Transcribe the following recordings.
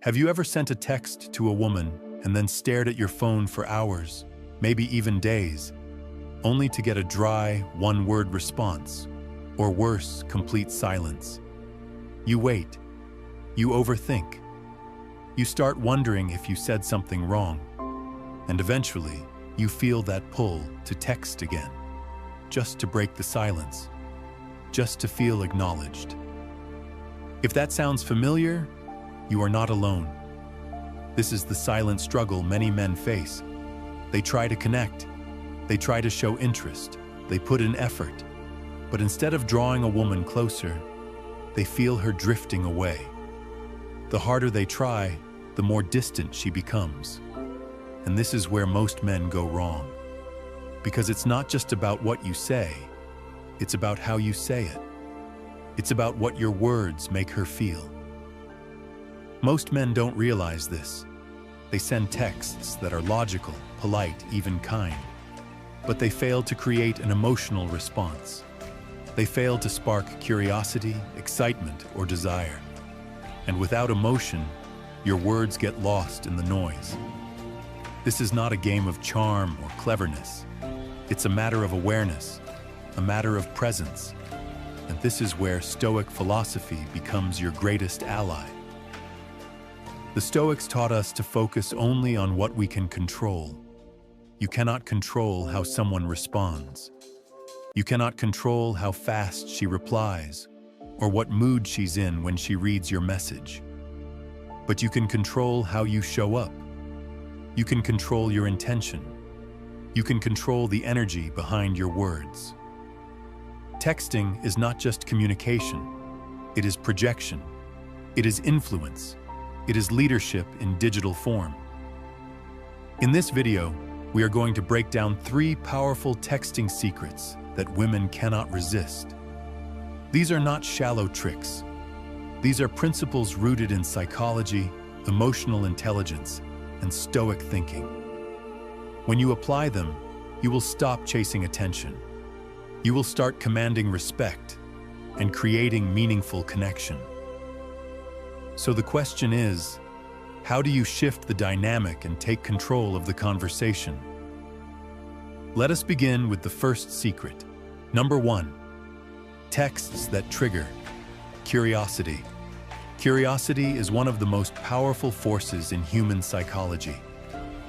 Have you ever sent a text to a woman and then stared at your phone for hours, maybe even days, only to get a dry, one-word response, or worse, complete silence? You wait. You overthink. You start wondering if you said something wrong, and eventually, you feel that pull to text again, just to break the silence, just to feel acknowledged. If that sounds familiar, you are not alone. This is the silent struggle many men face. They try to connect, they try to show interest, they put in effort, but instead of drawing a woman closer, they feel her drifting away. The harder they try, the more distant she becomes. And this is where most men go wrong. Because it's not just about what you say, it's about how you say it. It's about what your words make her feel. Most men don't realize this. They send texts that are logical, polite, even kind. But they fail to create an emotional response. They fail to spark curiosity, excitement, or desire. And without emotion, your words get lost in the noise. This is not a game of charm or cleverness. It's a matter of awareness, a matter of presence. And this is where Stoic philosophy becomes your greatest ally. The Stoics taught us to focus only on what we can control. You cannot control how someone responds. You cannot control how fast she replies, or what mood she's in when she reads your message. But you can control how you show up. You can control your intention. You can control the energy behind your words. Texting is not just communication. It is projection. It is influence. It is leadership in digital form. In this video, we are going to break down 3 powerful texting secrets that women cannot resist. These are not shallow tricks. These are principles rooted in psychology, emotional intelligence, and Stoic thinking. When you apply them, you will stop chasing attention. You will start commanding respect and creating meaningful connection. So the question is, how do you shift the dynamic and take control of the conversation? Let us begin with the first secret. Number 1, texts that trigger curiosity. Curiosity is one of the most powerful forces in human psychology.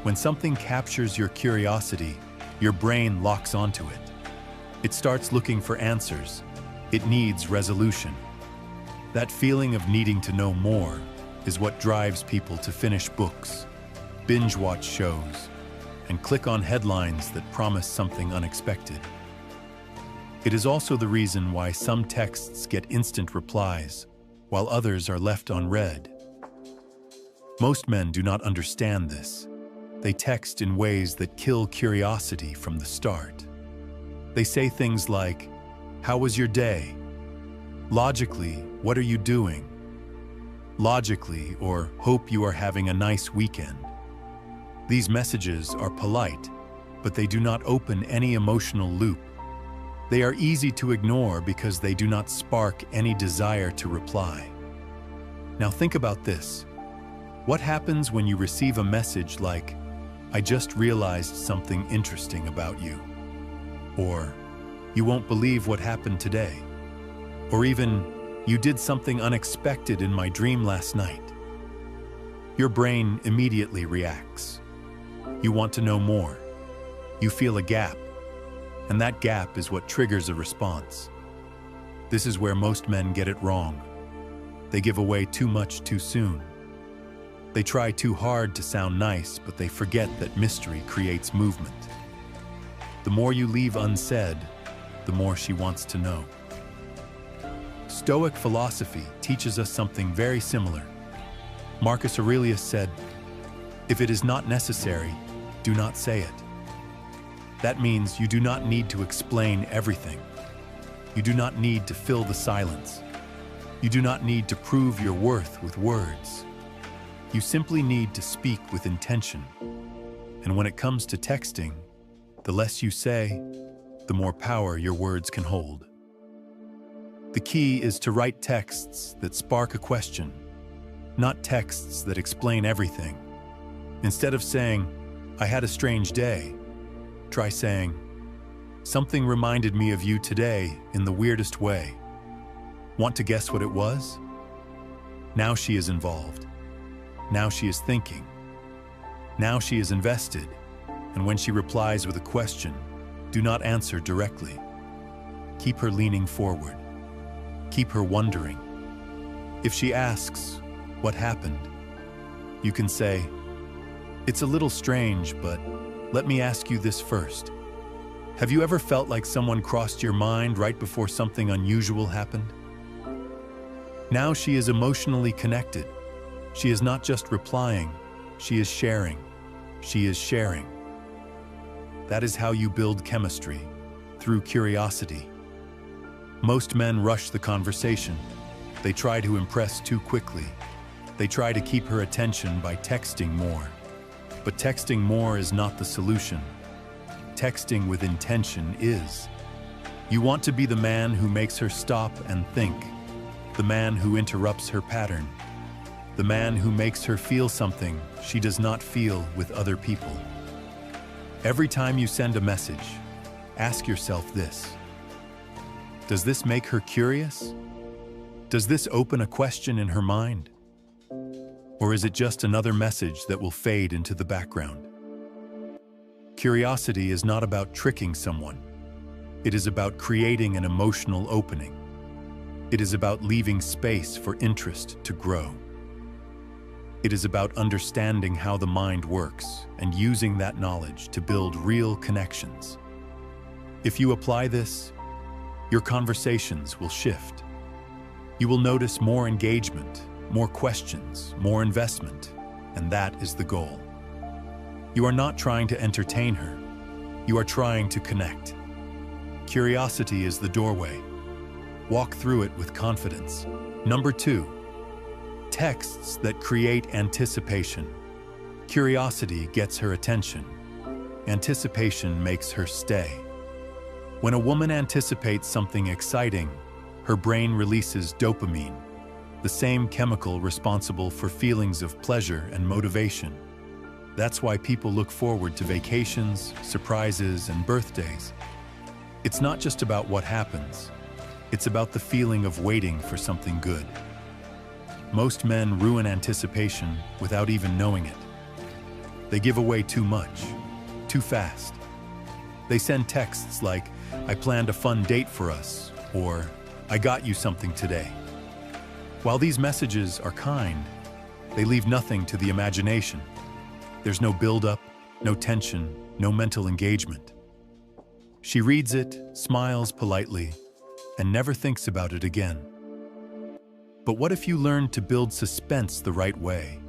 When something captures your curiosity, your brain locks onto it. It starts looking for answers. It needs resolution. That feeling of needing to know more is what drives people to finish books, binge-watch shows, and click on headlines that promise something unexpected. It is also the reason why some texts get instant replies, while others are left unread. Most men do not understand this. They text in ways that kill curiosity from the start. They say things like, "How was your day?" Logically, "What are you doing?" Logically, or "Hope you are having a nice weekend." These messages are polite, but they do not open any emotional loop. They are easy to ignore because they do not spark any desire to reply. Now think about this. What happens when you receive a message like, "I just realized something interesting about you," or "You won't believe what happened today," or even, "You did something unexpected in my dream last night"? Your brain immediately reacts. You want to know more. You feel a gap, and that gap is what triggers a response. This is where most men get it wrong. They give away too much too soon. They try too hard to sound nice, but they forget that mystery creates movement. The more you leave unsaid, the more she wants to know. Stoic philosophy teaches us something very similar. Marcus Aurelius said, "If it is not necessary, do not say it." That means you do not need to explain everything. You do not need to fill the silence. You do not need to prove your worth with words. You simply need to speak with intention. And when it comes to texting, the less you say, the more power your words can hold. The key is to write texts that spark a question, not texts that explain everything. Instead of saying, "I had a strange day," try saying, "Something reminded me of you today in the weirdest way. Want to guess what it was?" Now she is involved. Now she is thinking. Now she is invested. And when she replies with a question, do not answer directly. Keep her leaning forward. Keep her wondering. If she asks, "What happened?" you can say, "It's a little strange, but let me ask you this first. Have you ever felt like someone crossed your mind right before something unusual happened?" Now she is emotionally connected. She is not just replying, she is sharing. She is sharing. That is how you build chemistry, through curiosity. Most men rush the conversation. They try to impress too quickly. They try to keep her attention by texting more. But texting more is not the solution. Texting with intention is. You want to be the man who makes her stop and think, the man who interrupts her pattern, the man who makes her feel something she does not feel with other people. Every time you send a message, ask yourself this: does this make her curious? Does this open a question in her mind? Or is it just another message that will fade into the background? Curiosity is not about tricking someone. It is about creating an emotional opening. It is about leaving space for interest to grow. It is about understanding how the mind works and using that knowledge to build real connections. If you apply this, your conversations will shift. You will notice more engagement, more questions, more investment, and that is the goal. You are not trying to entertain her. You are trying to connect. Curiosity is the doorway. Walk through it with confidence. Number 2, texts that create anticipation. Curiosity gets her attention. Anticipation makes her stay. When a woman anticipates something exciting, her brain releases dopamine, the same chemical responsible for feelings of pleasure and motivation. That's why people look forward to vacations, surprises, and birthdays. It's not just about what happens. It's about the feeling of waiting for something good. Most men ruin anticipation without even knowing it. They give away too much, too fast. They send texts like, "I planned a fun date for us," or "I got you something today." While these messages are kind, they leave nothing to the imagination. There's no build-up, no tension, no mental engagement. She reads it, smiles politely, and never thinks about it again. But what if you learned to build suspense the right way?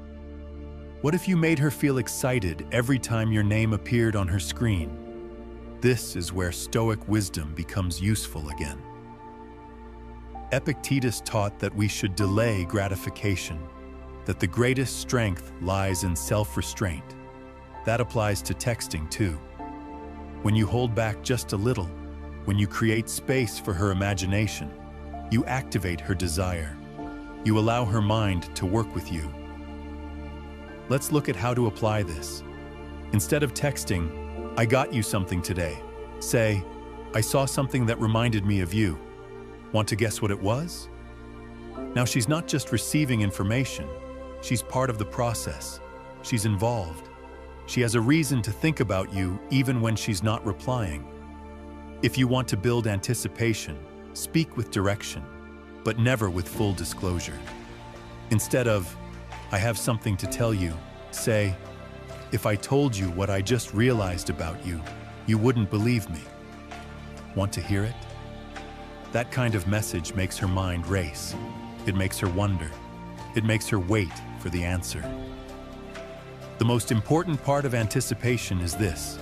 What if you made her feel excited every time your name appeared on her screen? This is where Stoic wisdom becomes useful again. Epictetus taught that we should delay gratification, that the greatest strength lies in self-restraint. That applies to texting too. When you hold back just a little, when you create space for her imagination, you activate her desire. You allow her mind to work with you. Let's look at how to apply this. Instead of texting, "I got you something today," say, "I saw something that reminded me of you. Want to guess what it was?" Now she's not just receiving information, she's part of the process. She's involved. She has a reason to think about you even when she's not replying. If you want to build anticipation, speak with direction, but never with full disclosure. Instead of, "I have something to tell you," say, "If I told you what I just realized about you, you wouldn't believe me. Want to hear it?" That kind of message makes her mind race. It makes her wonder. It makes her wait for the answer. The most important part of anticipation is this: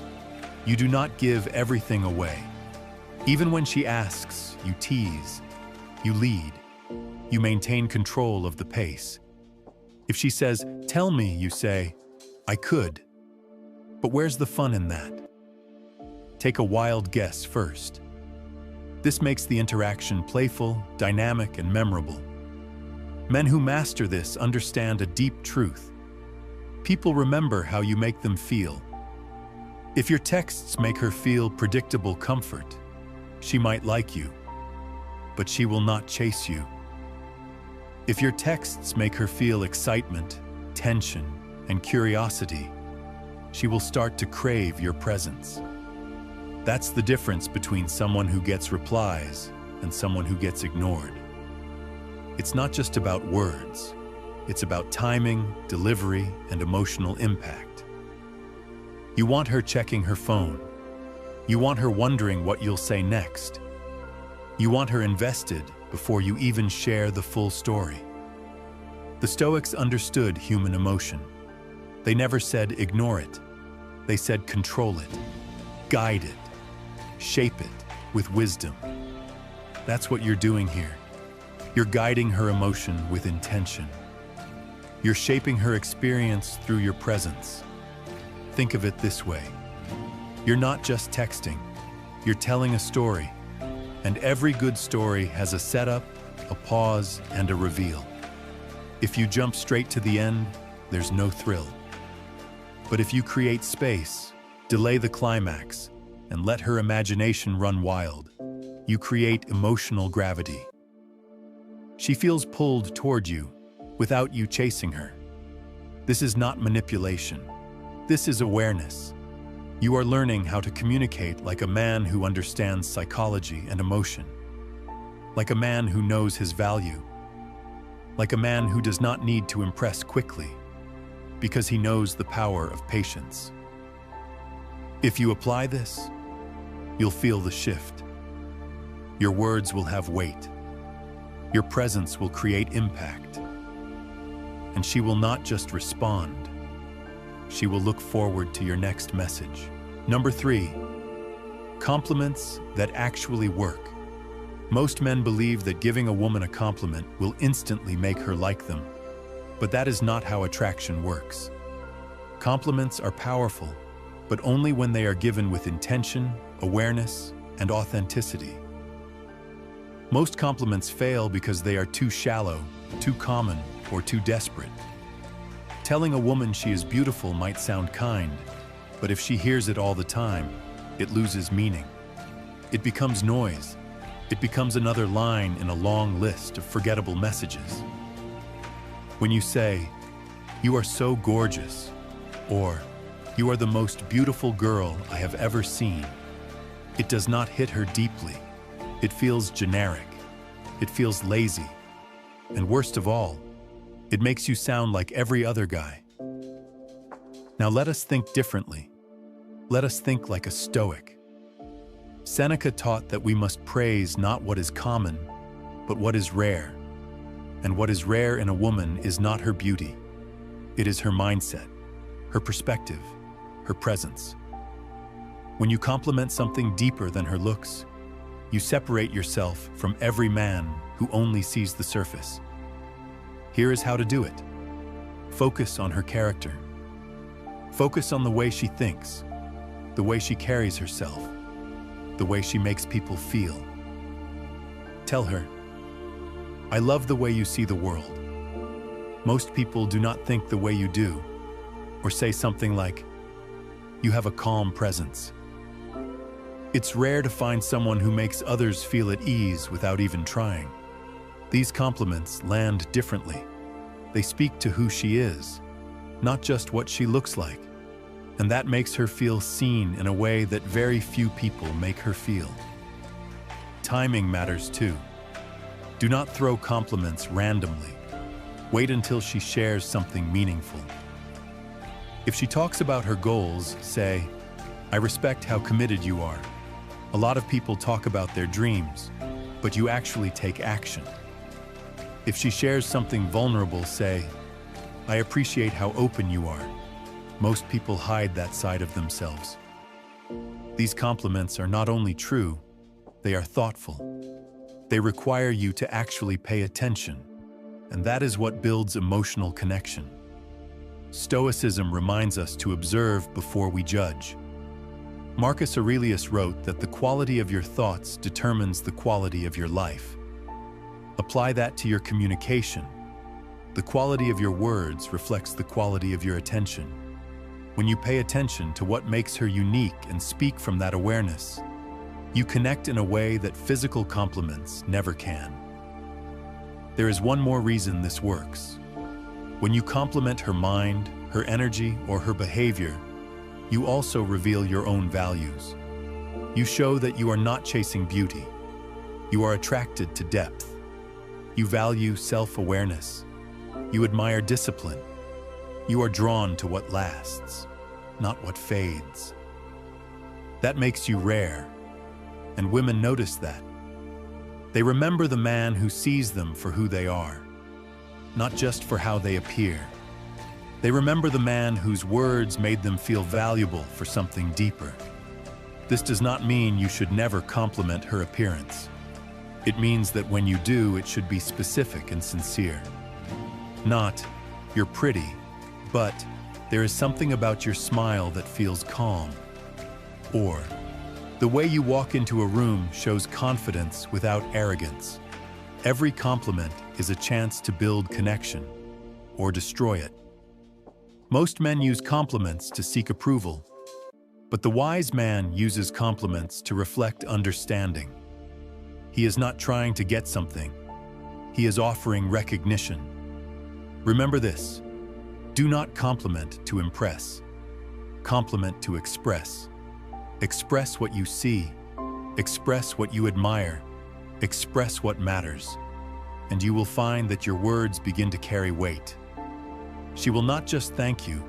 you do not give everything away. Even when she asks, you tease, you lead, you maintain control of the pace. If she says, "Tell me," you say, "I could." But where's the fun in that? Take a wild guess first. This makes the interaction playful, dynamic, and memorable. Men who master this understand a deep truth. People remember how you make them feel. If your texts make her feel predictable comfort, she might like you, but she will not chase you. If your texts make her feel excitement, tension, and curiosity, she will start to crave your presence. That's the difference between someone who gets replies and someone who gets ignored. It's not just about words. It's about timing, delivery, and emotional impact. You want her checking her phone. You want her wondering what you'll say next. You want her invested before you even share the full story. The Stoics understood human emotion. They never said ignore it. They said control it, guide it, shape it with wisdom. That's what you're doing here. You're guiding her emotion with intention. You're shaping her experience through your presence. Think of it this way. You're not just texting. You're telling a story. And every good story has a setup, a pause, and a reveal. If you jump straight to the end, there's no thrill. But if you create space, delay the climax, and let her imagination run wild, you create emotional gravity. She feels pulled toward you without you chasing her. This is not manipulation. This is awareness. You are learning how to communicate like a man who understands psychology and emotion, like a man who knows his value, like a man who does not need to impress quickly because he knows the power of patience. If you apply this, you'll feel the shift. Your words will have weight. Your presence will create impact. And she will not just respond. She will look forward to your next message. Number 3, compliments that actually work. Most men believe that giving a woman a compliment will instantly make her like them. But that is not how attraction works. Compliments are powerful, but only when they are given with intention, awareness, and authenticity. Most compliments fail because they are too shallow, too common, or too desperate. Telling a woman she is beautiful might sound kind, but if she hears it all the time, it loses meaning. It becomes noise. It becomes another line in a long list of forgettable messages. When you say, "You are so gorgeous," or "You are the most beautiful girl I have ever seen," it does not hit her deeply. It feels generic. It feels lazy. And worst of all, it makes you sound like every other guy. Now let us think differently. Let us think like a Stoic. Seneca taught that we must praise not what is common, but what is rare. And what is rare in a woman is not her beauty. It is her mindset, her perspective, her presence. When you compliment something deeper than her looks, you separate yourself from every man who only sees the surface. Here is how to do it. Focus on her character. Focus on the way she thinks, the way she carries herself, the way she makes people feel. Tell her, "I love the way you see the world. Most people do not think the way you do," or say something like, "You have a calm presence." It's rare to find someone who makes others feel at ease without even trying. These compliments land differently. They speak to who she is, not just what she looks like. And that makes her feel seen in a way that very few people make her feel. Timing matters too. Do not throw compliments randomly. Wait until she shares something meaningful. If she talks about her goals, say, "I respect how committed you are. A lot of people talk about their dreams, but you actually take action." If she shares something vulnerable, say, "I appreciate how open you are. Most people hide that side of themselves." These compliments are not only true, they are thoughtful. They require you to actually pay attention, and that is what builds emotional connection. Stoicism reminds us to observe before we judge. Marcus Aurelius wrote that the quality of your thoughts determines the quality of your life. Apply that to your communication, The quality of your words reflects the quality of your attention. When you pay attention to what makes her unique and speak from that awareness, you connect in a way that physical compliments never can. There is one more reason this works. When you compliment her mind, her energy, or her behavior, you also reveal your own values. You show that you are not chasing beauty. You are attracted to depth. You value self-awareness. You admire discipline. You are drawn to what lasts, not what fades. That makes you rare, and women notice that. They remember the man who sees them for who they are, not just for how they appear. They remember the man whose words made them feel valuable for something deeper. This does not mean you should never compliment her appearance. It means that when you do, it should be specific and sincere. Not, "You're pretty," but, "There is something about your smile that feels calm." Or, "The way you walk into a room shows confidence without arrogance." Every compliment is a chance to build connection, or destroy it. Most men use compliments to seek approval, but the wise man uses compliments to reflect understanding. He is not trying to get something. He is offering recognition. Remember this: do not compliment to impress. Compliment to express. Express what you see. Express what you admire. Express what matters. And you will find that your words begin to carry weight. She will not just thank you.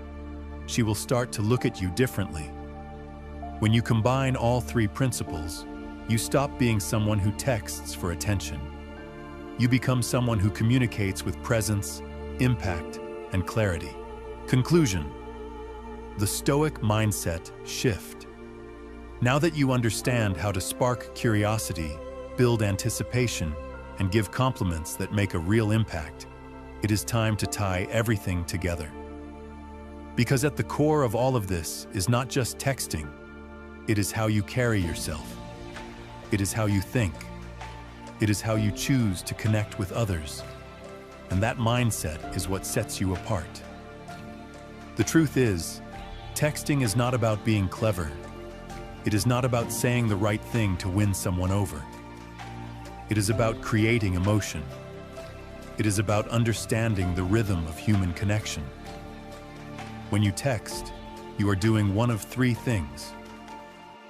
She will start to look at you differently. When you combine all three principles, you stop being someone who texts for attention. You become someone who communicates with presence, impact, and clarity. Conclusion: the Stoic mindset shift. Now that you understand how to spark curiosity, build anticipation, and give compliments that make a real impact, it is time to tie everything together. Because at the core of all of this is not just texting, it is how you carry yourself. It is how you think. It is how you choose to connect with others. And that mindset is what sets you apart. The truth is, texting is not about being clever. It is not about saying the right thing to win someone over. It is about creating emotion. It is about understanding the rhythm of human connection. When you text, you are doing one of three things.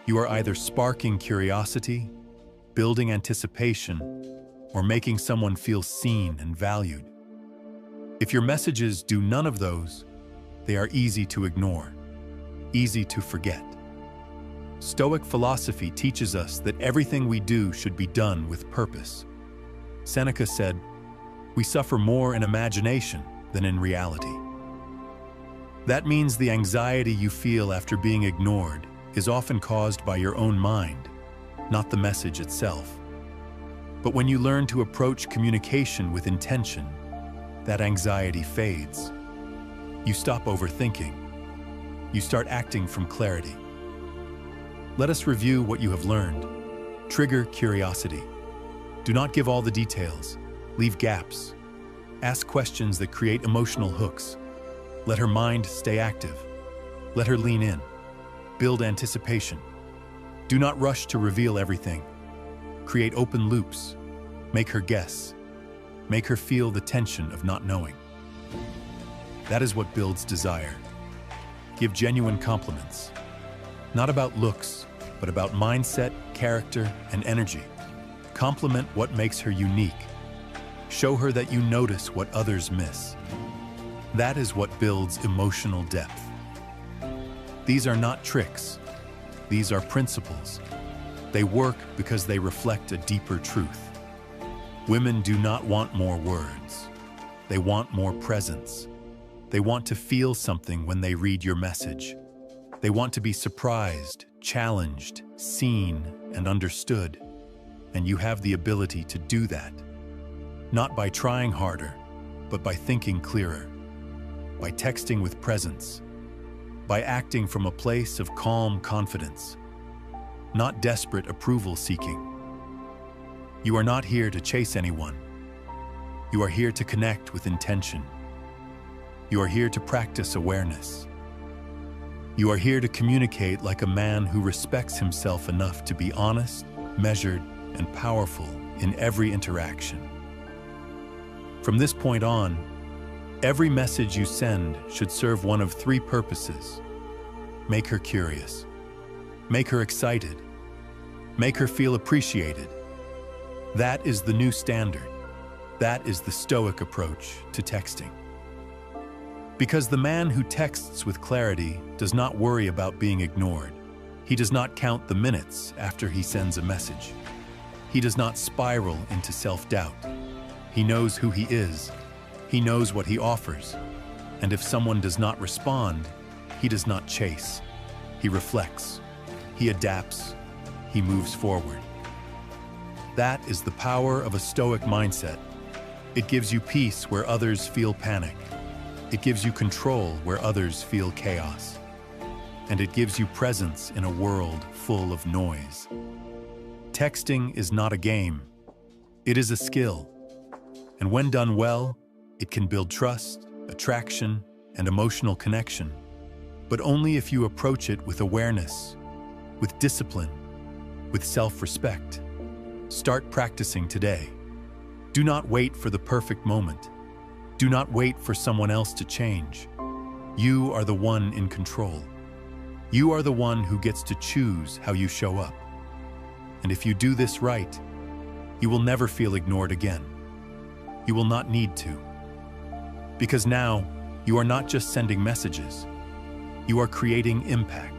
You are either sparking curiosity, building anticipation, or making someone feel seen and valued. If your messages do none of those, they are easy to ignore, easy to forget. Stoic philosophy teaches us that everything we do should be done with purpose. Seneca said, "We suffer more in imagination than in reality." That means the anxiety you feel after being ignored is often caused by your own mind, not the message itself. But when you learn to approach communication with intention, that anxiety fades. You stop overthinking. You start acting from clarity. Let us review what you have learned. Trigger curiosity. Do not give all the details. Leave gaps. Ask questions that create emotional hooks. Let her mind stay active. Let her lean in. Build anticipation. Do not rush to reveal everything. Create open loops. Make her guess. Make her feel the tension of not knowing. That is what builds desire. Give genuine compliments. Not about looks, but about mindset, character, and energy. Compliment what makes her unique. Show her that you notice what others miss. That is what builds emotional depth. These are not tricks. These are principles. They work because they reflect a deeper truth. Women do not want more words. They want more presence. They want to feel something when they read your message. They want to be surprised, challenged, seen, and understood. And you have the ability to do that. Not by trying harder, but by thinking clearer. By texting with presence. By acting from a place of calm confidence. Not desperate approval seeking. You are not here to chase anyone. You are here to connect with intention. You are here to practice awareness. You are here to communicate like a man who respects himself enough to be honest, measured, and powerful in every interaction. From this point on, every message you send should serve one of three purposes. Make her curious. Make her excited. Make her feel appreciated. That is the new standard. That is the Stoic approach to texting. Because the man who texts with clarity does not worry about being ignored. He does not count the minutes after he sends a message. He does not spiral into self-doubt. He knows who he is. He knows what he offers. And if someone does not respond, he does not chase. He reflects. He adapts. He moves forward. That is the power of a Stoic mindset. It gives you peace where others feel panic. It gives you control where others feel chaos. And it gives you presence in a world full of noise. Texting is not a game. It is a skill. And when done well, it can build trust, attraction, and emotional connection. But only if you approach it with awareness, with discipline, with self-respect. Start practicing today. Do not wait for the perfect moment. Do not wait for someone else to change. You are the one in control. You are the one who gets to choose how you show up. And if you do this right, you will never feel ignored again. You will not need to. Because now, you are not just sending messages. You are creating impact.